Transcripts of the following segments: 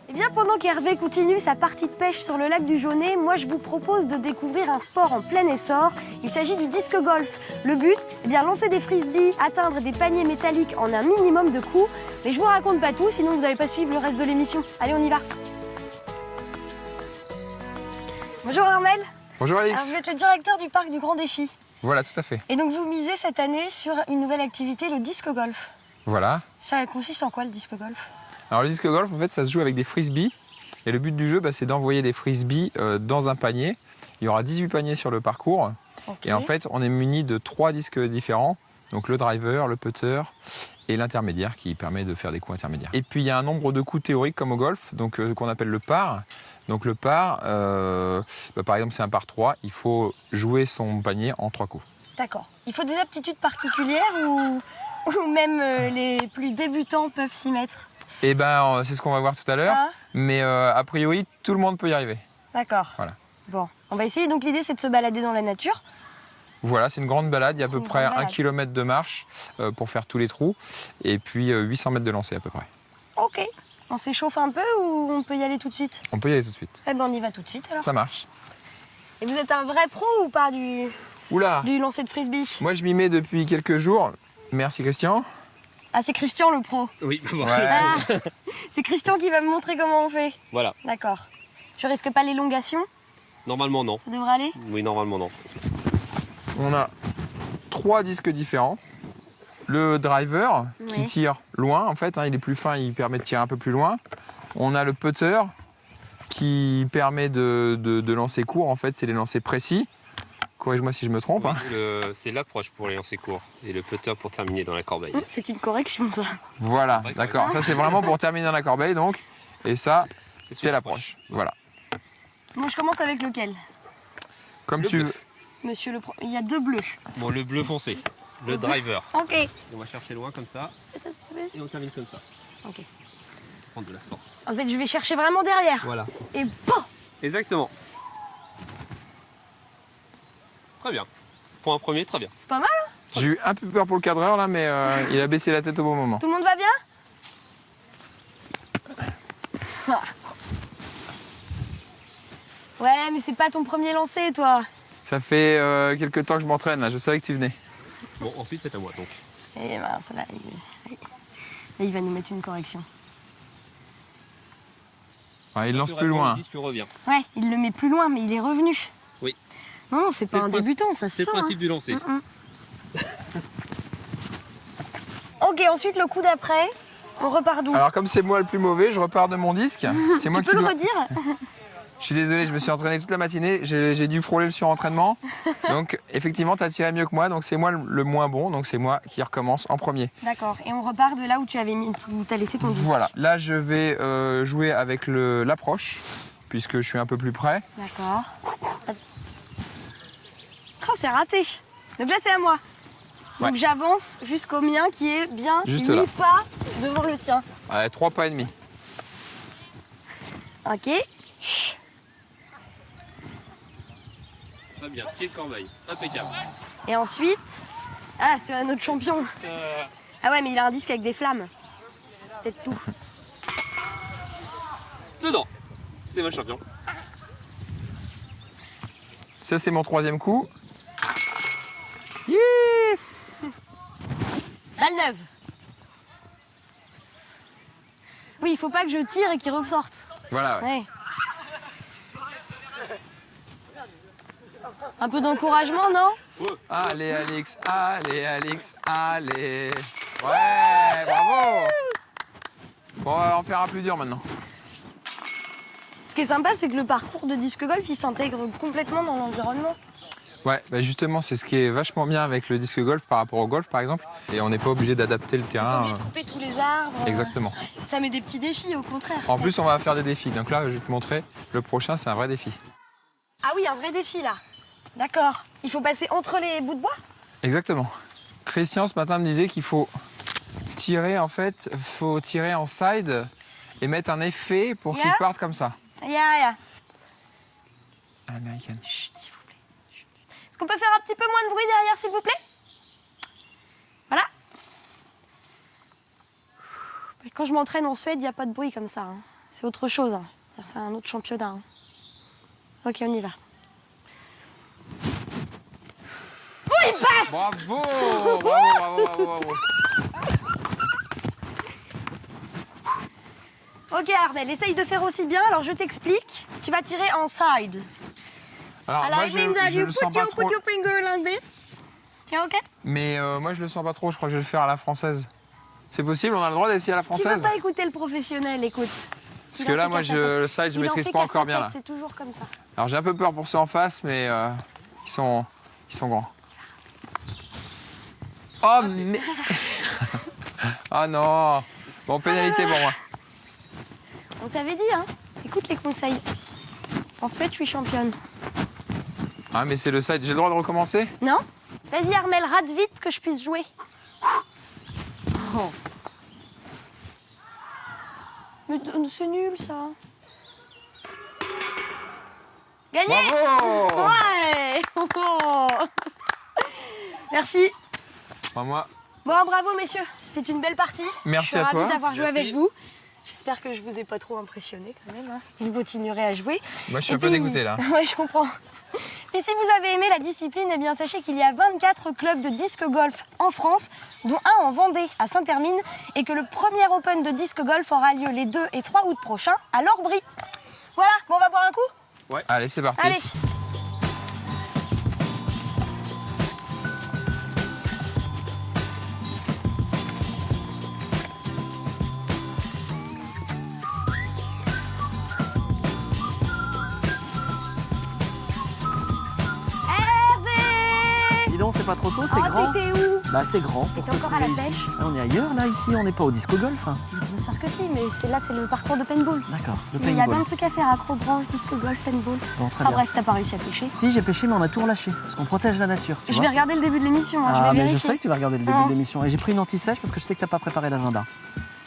Eh bien, pendant qu'Hervé continue sa partie de pêche sur le lac du Jaunet, moi je vous propose de découvrir un sport en plein essor. Il s'agit du disque golf. Le but, eh bien, lancer des frisbees, atteindre des paniers métalliques en un minimum de coups. Mais je vous raconte pas tout, sinon vous n'allez pas suivre le reste de l'émission. Allez, on y va. Bonjour Armel. Bonjour Alix. Alors, vous êtes le directeur du parc du Grand Défi. Voilà, tout à fait. Et donc vous misez cette année sur une nouvelle activité, le disque golf. Voilà. Ça consiste en quoi le disque golf? Alors le disque golf, en fait, ça se joue avec des frisbees. Et le but du jeu, c'est d'envoyer des frisbees dans un panier. Il y aura 18 paniers sur le parcours. Okay. Et en fait, on est muni de 3 disques différents. Donc le driver, le putter et l'intermédiaire qui permet de faire des coups intermédiaires. Et puis il y a un nombre de coups théoriques comme au golf, donc qu'on appelle le par. Donc le par, par exemple, c'est un par 3. Il faut jouer son panier en 3 coups. D'accord. Il faut des aptitudes particulières ou même les plus débutants peuvent s'y mettre? Eh ben, c'est ce qu'on va voir tout à l'heure. Ah. Mais a priori, tout le monde peut y arriver. D'accord. Voilà. Bon, on va essayer. Donc l'idée, c'est de se balader dans la nature. Voilà, c'est une grande balade. Il y a à peu près 1 balade. km de marche pour faire tous les trous. Et puis 800 mètres de lancer à peu près. Ok. On s'échauffe un peu ou on peut y aller tout de suite? On peut y aller tout de suite. Eh ben, on y va tout de suite alors. Ça marche. Et vous êtes un vrai pro ou pas du lancer de frisbee? Moi, je m'y mets depuis quelques jours. Merci Christian. Ah, c'est Christian le pro. Oui, bon. Ouais. Ah, c'est Christian qui va me montrer comment on fait. Voilà. D'accord. Je risque pas l'élongation? Normalement, non. Ça devrait aller? Oui, normalement, non. On a 3 disques différents. Le driver qui Oui. tire loin, en fait, il est plus fin, il permet de tirer un peu plus loin. On a le putter qui permet de lancer court, en fait, c'est les lancers précis. Corrige-moi si je me trompe. C'est l'approche pour les lancers courts et le putter pour terminer dans la corbeille. C'est une correction, ça. Voilà, Ouais, d'accord. Ça, c'est vraiment pour terminer dans la corbeille, donc. Et ça, c'est l'approche. Voilà. Moi, je commence avec lequel? Comme Le tu bleu. veux. Monsieur le pro. Il y a 2 bleus. Bon, le bleu foncé, le driver. Ok. On va chercher loin comme ça et on termine comme ça. Ok. Prendre de la force. En fait, je vais chercher vraiment derrière. Voilà. Et bon. Exactement. Très bien. Pour un premier, très bien. C'est pas mal, hein? J'ai eu un peu peur pour le cadreur, là, mais il a baissé la tête au bon moment. Tout le monde va bien? Ah. Ouais, mais c'est pas ton premier lancer, toi. Ça fait quelques temps que je m'entraîne, là. Je savais que tu venais. Bon, ensuite, c'est à moi, donc. Et mince, là, il va nous mettre une correction. Ouais, il lance plus Naturellement, loin. Le disque revient. Ouais, il le met plus loin, mais il est revenu. Oui. Non, c'est pas le un principe- débutant, ça se C'est sent. le principe du lancer. Ok, ensuite, le coup d'après, on repart d'où? Alors, comme c'est moi le plus mauvais, je repars de mon disque. C'est moi Tu qui peux le dois. redire? Je suis désolé, je me suis entraîné toute la matinée. J'ai dû frôler le surentraînement. Donc, effectivement, tu as tiré mieux que moi. Donc, c'est moi le moins bon. Donc, c'est moi qui recommence en premier. D'accord, et on repart de là où tu avais mis, où t'as laissé ton disque. Voilà. Là, je vais jouer avec l'approche, puisque je suis un peu plus près. D'accord. Oh, c'est raté. Donc là, c'est à moi. Donc Ouais. j'avance jusqu'au mien qui est bien Juste 8 là. pas devant le tien. Ouais, 3 pas et demi. Ok. Très bien. Pied de corbeille. Impeccable. Et ensuite... Ah, c'est un autre champion. Ah ouais, mais il a un disque avec des flammes. Peut-être tout. Dedans. C'est mon champion. Ça, c'est mon 3e coup. Yes! Balle neuve. Oui, il faut pas que je tire et qu'il ressorte. Voilà, ouais. Ouais. Un peu d'encouragement, non? Allez, Alix, allez, Alix, allez. Ouais, bravo! Bon, on va en faire un plus dur maintenant. Ce qui est sympa, c'est que le parcours de disque golf, il s'intègre complètement dans l'environnement. Ouais, justement, c'est ce qui est vachement bien avec le disque golf par rapport au golf, par exemple. Et on n'est pas obligé d'adapter le Pas terrain. obligé de couper tous les arbres. Exactement. Ça met des petits défis, au contraire. En plus, on va faire des défis. Donc là, je vais te montrer. Le prochain, c'est un vrai défi. Ah oui, un vrai défi, là. D'accord. Il faut passer entre les bouts de bois? Exactement. Christian, ce matin, me disait qu'il faut tirer, en fait, faut tirer en side et mettre un effet pour qu'il Yeah. parte comme ça. Ya. À l'américaine. Chut, s'il vous plaît. Chut. Est-ce qu'on peut faire un petit peu moins de bruit derrière, s'il vous plaît? Voilà. Quand je m'entraîne en Suède, il n'y a pas de bruit comme ça. Hein. c'est autre chose. Hein. C'est un autre championnat. Hein. Ok, on y va. Oh, il passe! Bravo, bravo, bravo, bravo, bravo. Ok, Armel, essaye de faire aussi bien. Alors, je t'explique. Tu vas tirer en side. Alors, moi, it means that je you le sens pas put trop. your finger like this. Yeah, ok? Mais moi, je le sens pas trop. Je crois que je vais le faire à la française. C'est possible? On a le droit d'essayer à la Si tu veux française? pas écouter le professionnel, écoute. Parce que là, moi, le side, je maîtrise pas encore bien là. C'est toujours comme ça. Alors, j'ai un peu peur pour ceux en face, mais ils sont grands. Oh, mais... Ah non. Bon, pénalité pour moi. On t'avait dit, hein? Écoute les conseils. En Suède, je suis championne. Ah, mais c'est le side. J'ai le droit de recommencer? Non? Vas-y, Armel, rate vite que je puisse jouer. Oh. Mais c'est nul, ça. Gagné! Bravo! Ouais! Oh. Merci. Moi, Bon, bravo, messieurs. C'était une belle partie. Merci à Je suis toi. ravie d'avoir joué Merci. avec vous. J'espère que je vous ai pas trop impressionné quand même. Hein. Vous continuerez à jouer. moi, je suis Et un peu puis- dégoûté là. Ouais, je comprends. Puis si vous avez aimé la discipline, eh bien sachez qu'il y a 24 clubs de disque golf en France, dont un en Vendée, à Saint-Hermine, et que le premier Open de disque golf aura lieu les 2 et 3 août prochains à l'Orbry. Voilà, bon, on va boire un coup? Allez, c'est parti. Allez. Hervé! Dis donc, c'est pas trop tôt, c'est Oh, grand. t'étais où? Bah, c'est grand. T'étais pour te encore à la trouver ici. pêche? Ah, on est ailleurs, là, ici, on n'est pas au disco golf. Hein. Bien sûr que si, mais là c'est le parcours de paintball. D'accord, le Il y a plein paintball. de trucs à faire, accro-branche, disque golf, paintball. Bon, très Ah bien. bref, t'as pas réussi à pêcher. Si, j'ai pêché, mais on a tout relâché, parce qu'on protège la nature. Tu Je vois. vais regarder le début de l'émission, hein, Ah, je vais mais je vérifier. sais que tu vas regarder le début Non. de l'émission. Et j'ai pris une anti-sèche parce que je sais que t'as pas préparé l'agenda.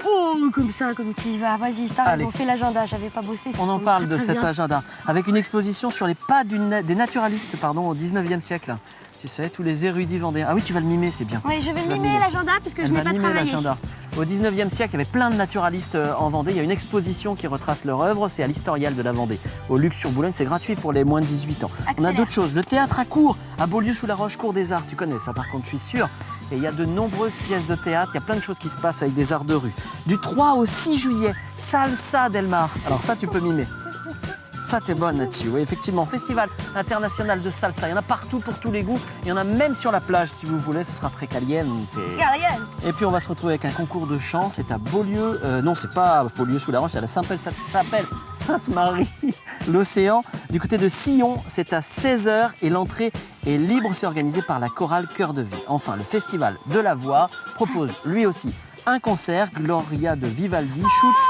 Oh, comme ça, comme tu y vas. Vas-y, t'as Allez. raison, fais l'agenda, j'avais pas bossé. On en c'était parle très, de très cet bien. agenda, avec une exposition sur les pas des naturalistes au 19e siècle. Tu sais, tous les érudits vendéens. Ah oui, tu vas le mimer, c'est bien. Oui, je vais Tu vas mimer le l'agenda parce que je Elle n'ai va pas mimer travaillé. l'agenda. Au 19e siècle, il y avait plein de naturalistes en Vendée. Il y a une exposition qui retrace leur œuvre. C'est à l'Historial de la Vendée, au Luxe-sur-Boulogne. C'est gratuit pour les moins de 18 ans. On a Accélère. d'autres choses. Le théâtre à Cours, à Beaulieu-sous-la-Roche, Cour des Arts. Tu connais ça, par contre, je suis sûr. Et il y a de nombreuses pièces de théâtre. Il y a plein de choses qui se passent avec des arts de rue. Du 3 au 6 juillet, Salsa Del Mar. Alors ça, tu peux mimer. Ça, t'es bonne là-dessus. Oui, effectivement, Festival international de salsa. Il y en a partout pour tous les goûts. Il y en a même sur la plage, si vous voulez. Ce sera très caliente. Regarde, regarde. Et puis on va se retrouver avec un concours de chant, c'est à Beaulieu, non c'est pas Beaulieu-sous-la-Roche, c'est à la s'appelle Sainte-Marie, l'Océan. Du côté de Sillon, c'est à 16h et l'entrée est libre, c'est organisé par la chorale Cœur de Vie. Enfin, le Festival de la Voix propose lui aussi un concert, Gloria de Vivaldi, Schutz,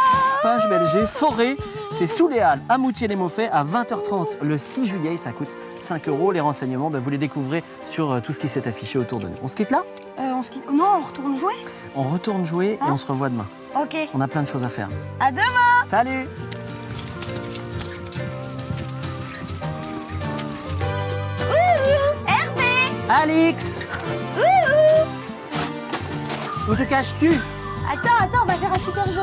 Page Belger, Forêt, c'est sous les Halles, à Moutier-les-Mauffais, à 20h30 le 6 juillet, ça coûte 5 €. Les renseignements, vous les découvrez sur tout ce qui s'est affiché autour de nous. On se quitte là? On se quitte. Non, on retourne jouer. On retourne jouer et on se revoit demain. Ok. On a plein de choses à faire. À demain. Salut! Hervé. Alix! Où te caches-tu? Attends, on va faire un super jeu.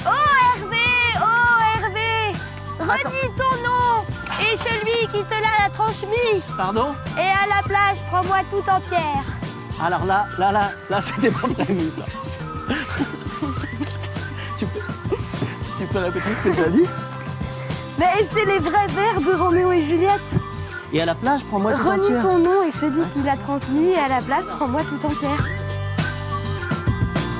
Oh Hervé, redis ton nom et celui qui te l'a transmis. Pardon? Et à la place, prends-moi tout entière. Alors là, c'était pas prévu ça. tu peux répéter ce que tu as dit? Mais c'est les vrais vers de Roméo et Juliette. Et à la plage, prends-moi tout Renie entière. ton nom et celui qui l'a transmis et à la place, prends-moi tout entière.